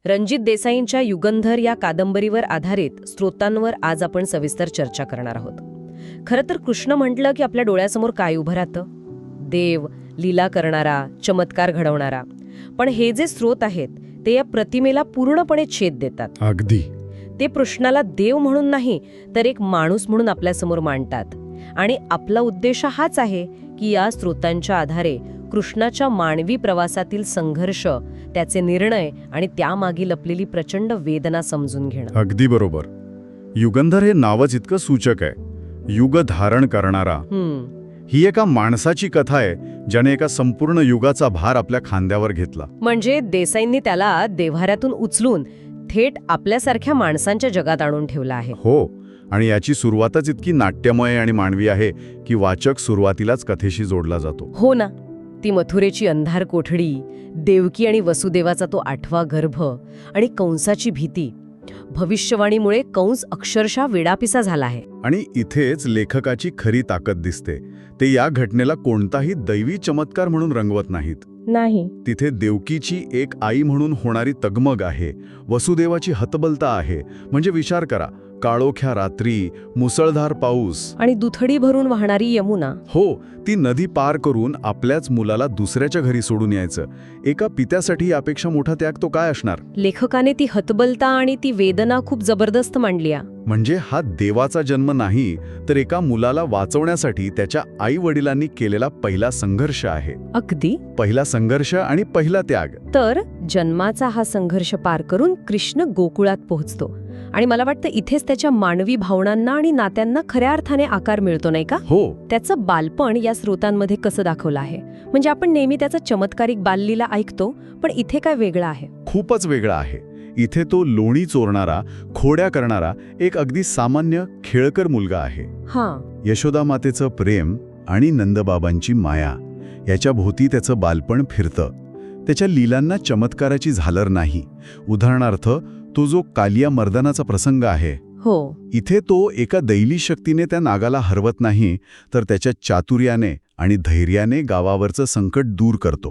रणजित देसाईंच्या युगंधर या कादंबरीवर आधारित स्रोतांवर आज आपण सविस्तर चर्चा करणार आहोत. खरं तर कृष्ण म्हटलं की आपल्या डोळ्यासमोर काय उभं राहतं? देव, लीला करणारा, चमत्कार घडवणारा. पण हे जे स्रोत आहेत ते या प्रतिमेला पूर्णपणे छेद देतात. अगदी. ते कृष्णाला देव म्हणून नाही तर एक माणूस म्हणून आपल्यासमोर मांडतात. आणि आपला उद्देश हाच आहे की या स्रोतांच्या आधारे कृष्णाच्या मानवी प्रवासातील संघर्ष, त्याचे निर्णय आणि त्यामागे लपलेली प्रचंड वेदना समजून घेणं. अगदी बरोबर. युगंधर हे नावच इतकं सूचक आहे. युग धारण करणारा. ही एका माणसाची कथा आहे ज्याने एका संपूर्ण युगाचा भार आपल्या खांद्यावर घेतला. म्हणजे देसाईंनी त्याला देव्हाऱ्यातून उचलून थेट आपल्यासारख्या माणसांच्या जगात आणून ठेवला आहे. हो, आणि याची सुरुवातच इतकी नाट्यमय आणि मानवी आहे की वाचक सुरुवातीलाच कथेशी जोडला जातो. हो ना. ती मथुरेची अंधार कोठडी, देवकी आणि वसुदेवाचा तो 8वा गर्भ आणि कंसाची भीती. भविष्यवाणीमुळे कंस अक्षरशः वेडापिसा झाला आहे. आणि इथेच लेखकाची खरी ताकद दिसते. ते या घटनेला कोणताही दैवी चमत्कार म्हणून रंगवत नाहीत. नाही. तिथे देवकीची एक आई म्हणून होणारी तगमग आहे, वसुदेवाची हतबलता आहे. म्हणजे विचार करा, काळोख्या रात्री, मुसळधार पाऊस आणि दुथडी भरून वाहणारी यमुना. हो, ती नदी पार करून आपल्याच मुलाला दुसऱ्याच्या घरी सोडून यायचं. एका पित्यासाठी यापेक्षा मोठा त्याग तो काय असणार? लेखकाने ती हतबलता आणि ती वेदना खूप जबरदस्त मांडली. म्हणजे हा देवाचा जन्म नाही, तर एका मुलाला वाचवण्यासाठी त्याच्या आई वडिलांनी केलेला पहिला संघर्ष आहे. अगदी. पहिला संघर्ष आणि पहिला त्याग. तर जन्माचा हा संघर्ष पार करून कृष्ण गोकुळात पोहोचतो. आणि मला वाटतं इथेच त्याच्या मानवी भावनांना आणि नात्यांना खऱ्या अर्थाने आकार मिळतो, नाही का? हो. त्याचं बालपण या स्रोतांमध्ये कसं दाखवलं आहे. म्हणजे आपण नेहमी त्याचा चमत्कारिक बाललीला ऐकतो, पण इथे काय वेगळं आहे? खूपच वेगळा आहे. इथे तो लोणी चोरणारा, खोड्या करणारा एक अगदी सामान्य खेळकर मुलगा आहे. यशोदा मातेचं प्रेम आणि नंदबाबांची माया याच्या भोवती त्याचं बालपण फिरतं. त्याच्या लीलांना चमत्काराची झालर नाही. उदाहरणार्थ, तो जो कालिया मर्दनाचा प्रसंग आहे, हो, इथे तो एका दैवी शक्तीने त्या नागाला हरवत नाही, तर त्याच्या चातुर्याने आणि धैर्याने गावावरचं संकट दूर करतो.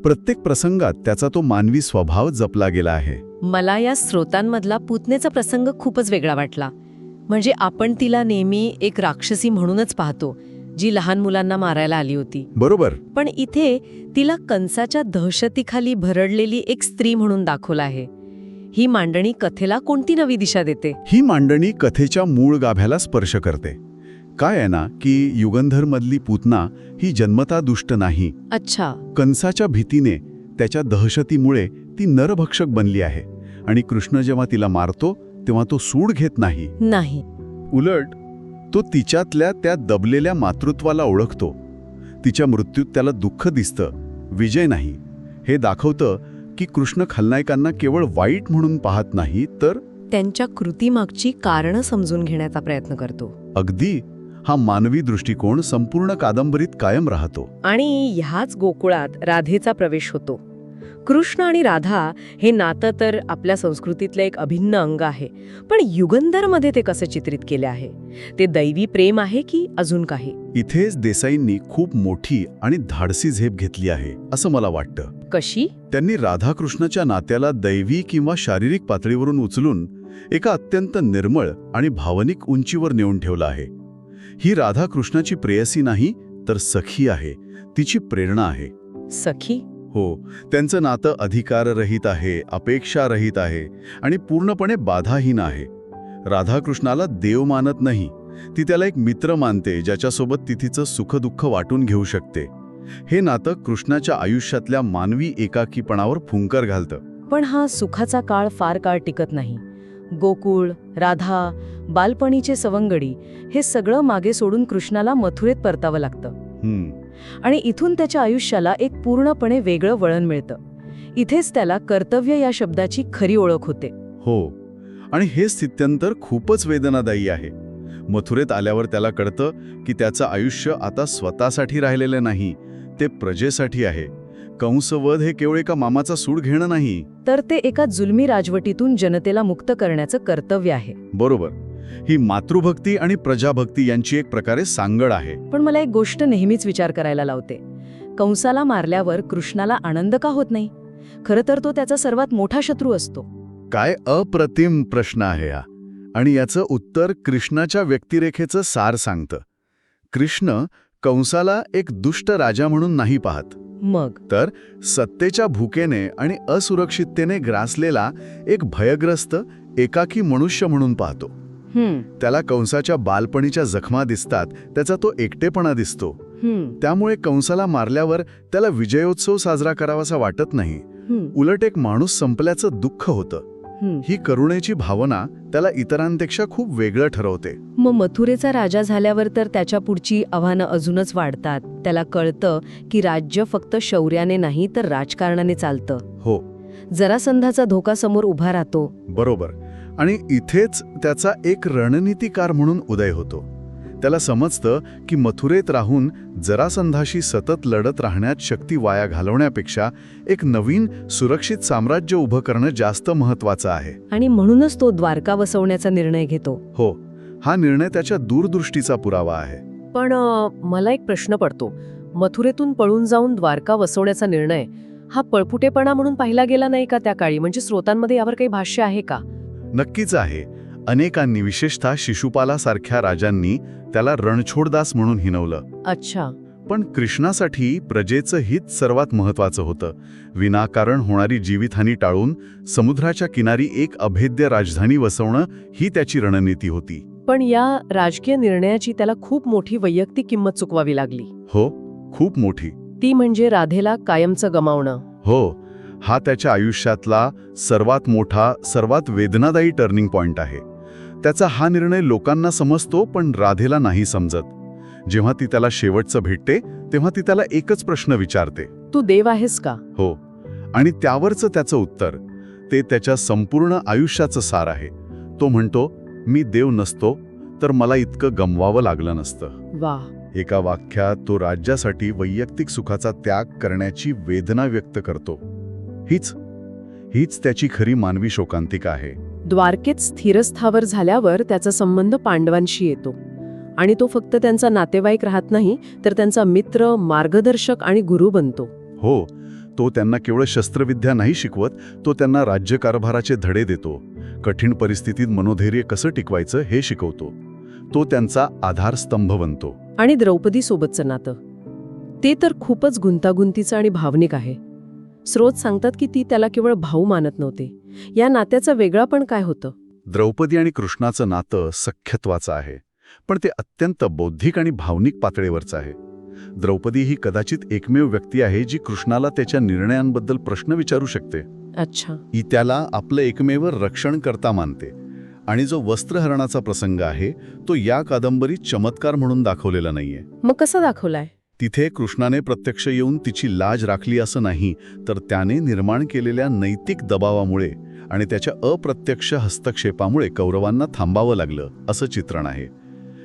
प्रत्येक प्रसंगात त्याचा तो मानवी स्वभाव जपला गेला आहे. मला या स्रोतांमधला पूतनेचा प्रसंग खूपच वेगळा वाटला. म्हणजे आपण तिला नेहमी एक राक्षसी म्हणूनच पाहतो, जी लहान मुलांना मारायला आली होती. बरोबर. पण इथे तिला कंसाच्या दहशतीखाली भरडलेली एक स्त्री म्हणून दाखवलं आहे. ही मांडणी कथेला कोणती नवी दिशा देते? ही मांडणी कथेच्या मूळ गाभ्याला स्पर्श करते. काय आहे ना की युगंधरमधली पूतना ही जन्मता दुष्ट नाही. अच्छा. कंसाच्या भीतीने, त्याच्या दहशतीमुळे ती नरभक्षक बनली आहे. आणि कृष्ण जेव्हा तिला मारतो तेव्हा तो सूड घेत नाही. उलट तो तिच्यातल्या त्या दबलेल्या मातृत्वाला ओळखतो. तिच्या मृत्यूत त्याला दुःख दिसतं, विजय नाही. हे दाखवतं की कृष्ण खलनायकांना केवळ वाईट म्हणून पाहत नाही, तर त्यांच्या कृतीमागची कारणं समजून घेण्याचा प्रयत्न करतो. अगदी. हा मानवी दृष्टिकोन संपूर्ण कादंबरीत कायम राहतो. आणि ह्याच गोकुळात राधेचा प्रवेश होतो. कृष्ण आणि राधा हे नातं तर आपल्या संस्कृतीतलं एक अभिन्न अंग आहे. पण युगंधरमध्ये ते कसं चित्रित केले आहे? ते दैवी प्रेम आहे की अजून काही? इथेच देसाईंनी खूप मोठी आणि धाडसी झेप घेतली आहे असं मला वाटतं. कशी? त्यांनी राधाकृष्णाच्या नात्याला दैवी किंवा शारीरिक पातळीवरून उचलून एका अत्यंत निर्मळ आणि भावनिक उंचीवर नेऊन ठेवलं आहे. ही राधाकृष्णाची प्रेयसी नाही, तर सखी आहे. तिची प्रेरणा आहे. सखी? हो. त्यांचं नातं अधिकाररहित आहे, अपेक्षारहित आहे आणि पूर्णपणे बाधाहीन आहे. राधाकृष्णाला देव मानत नाही, ती त्याला एक मित्र मानते ज्याच्यासोबत ती तिचं सुखदुःख वाटून घेऊ शकते. हे नातं कृष्णाच्या आयुष्यातल्या मानवी एकाकीपणावर फुंकर घालतं. पण हा सुखाचा काळ फार काळ टिकत नाही. गोकुळ, राधा, बालपणीचे सवंगडी हे सगळं मागे सोडून कृष्णाला मथुरेत परतावं लागतं. आणि इथून त्याच्या आयुष्याला एक पूर्णपणे वेगळं वळण मिळतं. इथेच त्याला कर्तव्य या शब्दाची खरी ओळख होते. हो. आणि हे स्थित्यंतर खूपच वेदनादायी आहे. मथुरेत आल्यावर त्याला कळतं की त्याचं आयुष्य आता स्वतःसाठी राहिलेलं नाही, ते प्रजेसाठी आहे. कंसवध हे केवळ एका मामाचा सूड घेणं नाही, तर ते एका जुलमी राजवटीतून जनतेला मुक्त करण्याचं कर्तव्य आहे. बरोबर. ही मातृभक्ती आणि प्रजाभक्ती यांची एक प्रकारे सांगड आहे. पण मला एक गोष्ट नेहमीच विचार करायला लावते. कंसाला मारल्यावर कृष्णाला आनंद का होत नाही? खरं तर तो त्याचा सर्वात मोठा शत्रू असतो. काय अप्रतिम प्रश्न आहे हा. आणि याचं उत्तर कृष्णाच्या व्यक्तिरेखेचं सार सांगतं. कृष्ण कंसाला एक दुष्ट राजा म्हणून नाही पाहत, मग तर सत्तेच्या भुकेने आणि असुरक्षिततेने ग्रासलेला एक भयग्रस्त एकाकी मनुष्य म्हणून पाहतो. त्याला कंसाच्या बालपणीच्या जखमा दिसतात, त्याचा तो एकटेपणा दिसतो. त्यामुळे कंसाला मारल्यावर त्याला विजयोत्सव साजरा करावासा वाटत नाही, उलट एक माणूस संपल्याचं दुःख होतं. ही करुणेची भावना त्याला इतरांपेक्षा खूप वेगळं ठरवते. मग मथुरेचा राजा झाल्यावर तर त्याच्या पुढची आव्हानं अजूनच वाढतात. त्याला कळतं की राज्य फक्त शौर्याने नाही तर राजकारणाने चालतं. हो, जरासंधाचा धोका समोर उभा राहतो. बरोबर. आणि इथेच त्याचा एक रणनीतिकार म्हणून उदय होतो. त्याला समजतं की मथुरेत राहून जरासंधाशी सतत लढत राहण्यात शक्ती वाया घालवण्यापेक्षा एक नवीन सुरक्षित साम्राज्य उभं करणं जास्त महत्वाचं आहे. आणि म्हणूनच तो द्वारका वसवण्याचा निर्णय घेतो. हो, हा निर्णय त्याच्या दूरदृष्टीचा पुरावा आहे. पण मला एक प्रश्न पडतो. मथुरेतून पळून जाऊन द्वारका वसवण्याचा निर्णय हा पळपुटेपणा म्हणून पाहिला गेला नाही का त्या काळी? म्हणजे स्रोतांमध्ये यावर काही भाष्य आहे का? नक्कीच आहे. अनेकांनी, विशेषतः शिशुपालासारख्या राजांनी त्याला रणछोडदास म्हणून हिणवलं. अच्छा. पण कृष्णासाठी प्रजेचं हित सर्वात महत्वाचं होतं. विनाकारण होणारी जीवितहानी टाळून समुद्राच्या किनारी एक अभेद्य राजधानी वसवणं ही त्याची रणनीती होती. पण या राजकीय निर्णयाची त्याला खूप मोठी वैयक्तिक किंमत चुकवावी लागली. हो, खूप मोठी. ती म्हणजे राधेला कायमचं गमावणं. हो, हा त्याच्या आयुष्यातला सर्वात मोठा, सर्वात वेदनादायी टर्निंग पॉइंट आहे. त्याचा हा निर्णय लोकांना समजतो, पण राधेला नाही समजत. जेव्हा ती त्याला शेवटचं भेटते तेव्हा ती त्याला एकच प्रश्न विचारते, तू देव आहेस का? हो. आणि त्यावरचं त्याचं उत्तर, ते त्याच्या संपूर्ण आयुष्याचं सार आहे. तो म्हणतो, मी देव नसतो तर मला इतकं गमवावं लागलं नसतं. वाह. एका वाक्यात तो राज्यासाठी वैयक्तिक सुखाचा त्याग करण्याची वेदना व्यक्त करतो. हीच त्याची खरी मानवी शोकांतिका आहे. द्वारकेत स्थिरस्थावर झाल्यावर त्याचा संबंध पांडवांशी येतो. आणि तो फक्त त्यांचा नातेवाईक राहत नाही, तर त्यांचा मित्र, मार्गदर्शक आणि गुरु बनतो. हो, तो त्यांना केवळ शस्त्रविद्या नाही शिकवत, तो त्यांना राज्यकारभाराचे धडे देतो. कठीण परिस्थितीत मनोधैर्य कसं टिकवायचं हे शिकवतो. तो त्यांचा आधारस्तंभ बनतो. आणि द्रौपदी सोबतचं नातं, ते तर खूपच गुंतागुंतीचं आणि भावनिक आहे. स्रोत सांगतात की ती त्याला केवळ भाऊ मानत नव्हते. या नात्याचं वेगळापण काय होतं? द्रौपदी आणि कृष्णाचं नातं सख्यत्वाचं आहे, पण ते अत्यंत बौद्धिक आणि भावनिक पातळीवरचं आहे. द्रौपदी ही कदाचित एकमेव व्यक्ती आहे जी कृष्णाला त्याच्या निर्णयांबद्दल प्रश्न विचारू शकते. अच्छा. ही त्याला आपलं एकमेव रक्षणकर्ता मानते. आणि जो वस्त्रहरणाचा प्रसंग आहे तो या कादंबरीत चमत्कार म्हणून दाखवलेला नाहीये. मग कसा दाखवलाय? तिथे कृष्णाने प्रत्यक्ष येऊन तिची लाज राखली असं नाही, तर त्याने निर्माण केलेल्या नैतिक दबावामुळे आणि त्याच्या अप्रत्यक्ष हस्तक्षेपामुळे कौरवांना थांबावं लागलं असं चित्रण आहे.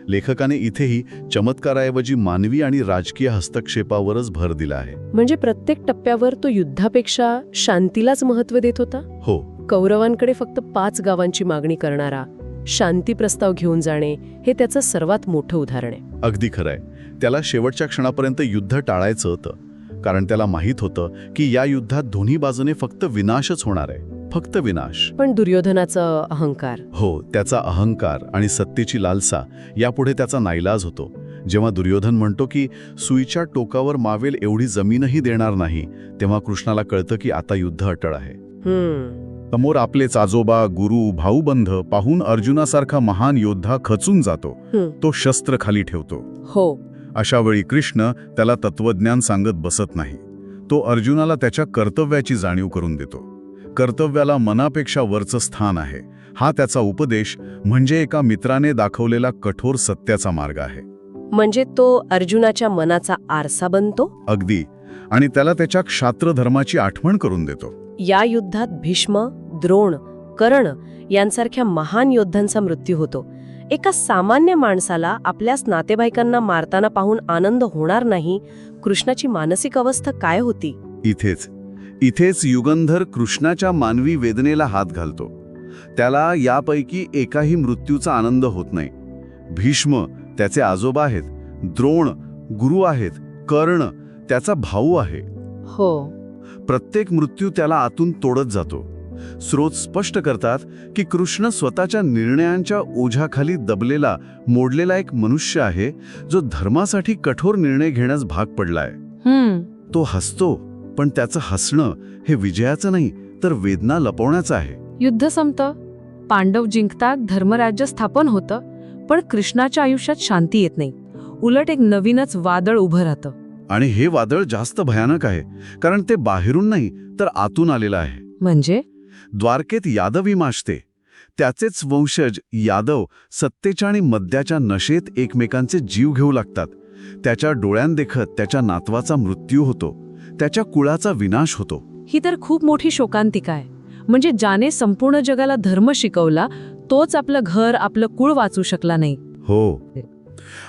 लेखकाने इथेही चमत्काराऐवजी मानवी आणि राजकीय हस्तक्षेपावरच भर दिला आहे. म्हणजे प्रत्येक टप्प्यावर तो युद्धापेक्षा शांतीलाच महत्त्व देत होता. हो, कौरवांकडे फक्त 5 गावांची मागणी करणारा शांती प्रस्ताव घेऊन जाणे हे त्याचं सर्वात मोठं उदाहरण आहे. अगदी खरंय. त्याला शेवटच्या क्षणापर्यंत युद्ध टाळायचं होतं, कारण त्याला माहीत होतं की या युद्धात दोन्ही बाजूने फक्त विनाशच होणार आहे, फक्त विनाश. पण दुर्योधनाचा अहंकार, हो, त्याचा अहंकार आणि सत्तेची लालसा यापुढे त्याचा नाईलाज होतो. जेव्हा दुर्योधन म्हणतो की सुईच्या टोकावर मावेल एवढी जमीनही देणार नाही, तेव्हा कृष्णाला कळतं की आता युद्ध अटळ आहे. समोर आपलेच आजोबा, गुरु, भाऊबंध पाहून अर्जुनासारखा महान योद्धा खचून जातो. तो शस्त्र खाली ठेवतो. हो. अशा वेळी कृष्ण त्याला तत्वज्ञान सांगत बसत नाही. तो अर्जुनाला त्याच्या कर्तव्याची जाणीव करून देतो. कर्तव्याला मनापेक्षा वरचं स्थान आहे. हा त्याचा उपदेश म्हणजे एका मित्राने दाखवलेला कठोर सत्याचा मार्ग आहे. म्हणजे तो अर्जुनाच्या मनाचा आरसा बनतो. अगदी. आणि त्याला त्याच्या क्षात्रधर्माची आठवण करून देतो. या युद्धात भीष्म, द्रोण, कर्ण यांसारख्या महान योद्ध्यांचा मृत्यू होतो. एका सामान्य माणसाला आपल्याच नातेवाईकांना मारताना पाहून आनंद होणार नाही. कृष्णाची मानसिक अवस्था काय होती? इथेच युगंधर कृष्णाच्या मानवी वेदनेला हात घालतो. त्याला यापैकी एकाही मृत्यूचा आनंद होत नाही. भीष्म त्याचे आजोबा आहेत, द्रोण गुरु आहेत, कर्ण त्याचा भाऊ आहे. हो. प्रत्येक मृत्यू त्याला आतून तोडत जातो. स्रोत स्पष्ट करतात की कृष्ण स्वतःच्या निर्णयांच्या ओझ्याखाली दबलेला, मोडलेला एक मनुष्य आहे, जो धर्मासाठी कठोर निर्णय घेण्यास भाग पडलाय. तो हसतो, पण त्याचं हसणं हे विजयाचं नाही, तर वेदना लपवण्याचं आहे. युद्ध संपतं, पांडव जिंकतात, धर्मराज्य स्थापन होतं, पण कृष्णाच्या आयुष्यात शांती येत नाही. उलट एक नवीनच वादळ उभं राहतं. आणि हे वादळ जास्त भयानक आहे, कारण ते बाहेरून नाही तर आतून आलेलं आहे. म्हणजे द्वारकेत यादवी माजते. त्याचेच वंशज यादव सत्तेच्या आणि मद्याच्या नशेत एकमेकांचे जीव घेऊ लागतात. त्याच्या डोळ्यांदेखत त्याच्या नातवाचा मृत्यू होतो, त्याच्या कुळाचा विनाश होतो. ही तर खूप मोठी शोकांतिका आहे. म्हणजे ज्याने संपूर्ण जगाला धर्म शिकवला, तोच आपलं घर, आपलं कुळ वाचू शकला नाही. हो,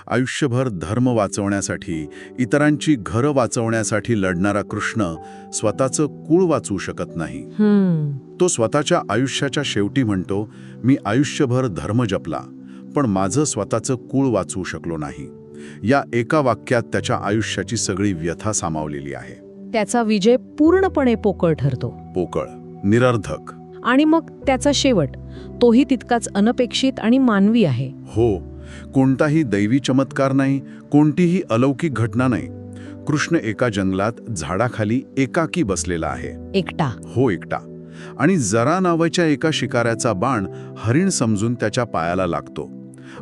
आयुष्यभर धर्म वाचवण्यासाठी, इतरांची घरं वाचवण्यासाठी लढणारा कृष्ण स्वतःचं कुळ वाचवू शकत नाही. तो स्वतःच्या आयुष्याच्या शेवटी म्हणतो, मी आयुष्यभर धर्म जपला, पण माझं स्वतःचं कुळ वाचवू शकलो नाही. या एका वाक्यात त्याच्या आयुष्याची सगळी व्यथा सामावलेली आहे. त्याचा विजय पूर्णपणे पोकळ ठरतो. पोकळ, निरर्थक. आणि मग त्याचा शेवट, तोही तितकाच अनपेक्षित आणि मानवी आहे. हो, कोणताही दैवी चमत्कार नाही, कोणतीही अलौकिक घटना नाही. कृष्ण एका जंगलात झाडाखाली एकाकी बसलेला आहे. एकटा. हो, एकटा. आणि जरा नावाच्या एका शिकाऱ्याचा बाण हरिण समजून त्याच्या पायाला लागतो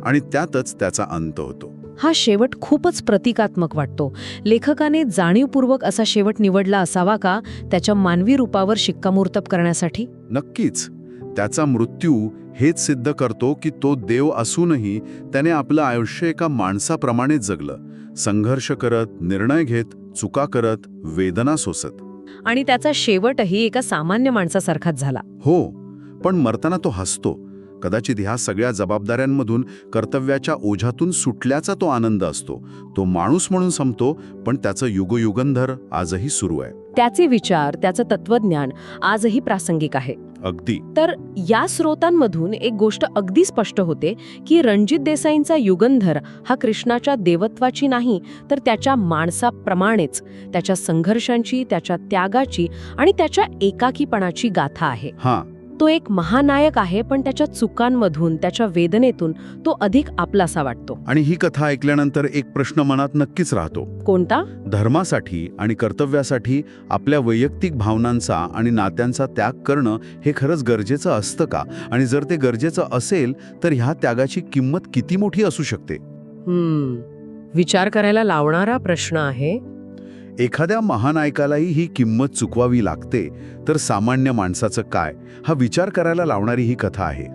आणि त्यातच त्याचा अंत होतो. हा शेवट खूपच प्रतिकात्मक वाटतो. लेखकाने जाणीवपूर्वक असा शेवट निवडला असावा का, त्याच्या मानवी रूपावर शिक्कामोर्तब करण्यासाठी? नक्कीच. त्याचा मृत्यू हेच सिद्ध करतो की तो देव असूनही त्याने आपलं आयुष्य एका माणसाप्रमाणेच जगलं, संघर्ष करत, निर्णय घेत, चुका करत, वेदना सोसत. आणि त्याचा शेवटही एका सामान्य माणसासारखाच झाला. हो, पण मरताना तो हसतो. कदाचित ह्या सगळ्या जबाबदाऱ्यांमधून, कर्तव्याच्या ओझ्यातून सुटल्याचा तो आनंद असतो. तो माणूस म्हणून संपतो, पण त्याचं युगयुगंधर आजही सुरू आहे. त्याचे विचार, त्याचं तत्वज्ञान आजही प्रासंगिक आहे. अगदी. तर या स्रोतांमधून एक गोष्ट अगदी स्पष्ट होते की रणजित देसाईंचा युगंधर हा कृष्णाच्या देवत्वाची नाही, तर त्याच्या माणसाप्रमाणेच त्याच्या संघर्षांची, त्याच्या त्यागाची आणि त्याच्या एकाकीपणाची गाथा आहे. तो एक महानायक आहे, पण त्याच्या चुकांमधून, त्याच्या वेदनेतून तो अधिक आपलासा वाटतो. आणि ही कथा ऐकल्यानंतर एक प्रश्न मनात नक्कीच राहतो. कोणता? धर्मासाठी आणि कर्तव्यासाठी आपल्या वैयक्तिक भावनांचा आणि नात्यांचा त्याग करणं हे खरंच गरजेचं असतं का? आणि जर ते गरजेचं असेल तर ह्या त्यागाची किंमत किती मोठी असू शकते? विचार करायला लावणारा प्रश्न आहे. एखाद्या महानायकालाही ही किंमत चुकवावी लागते, तर सामान्य माणसाचं काय? हा विचार करायला लावणारी ही कथा आहे.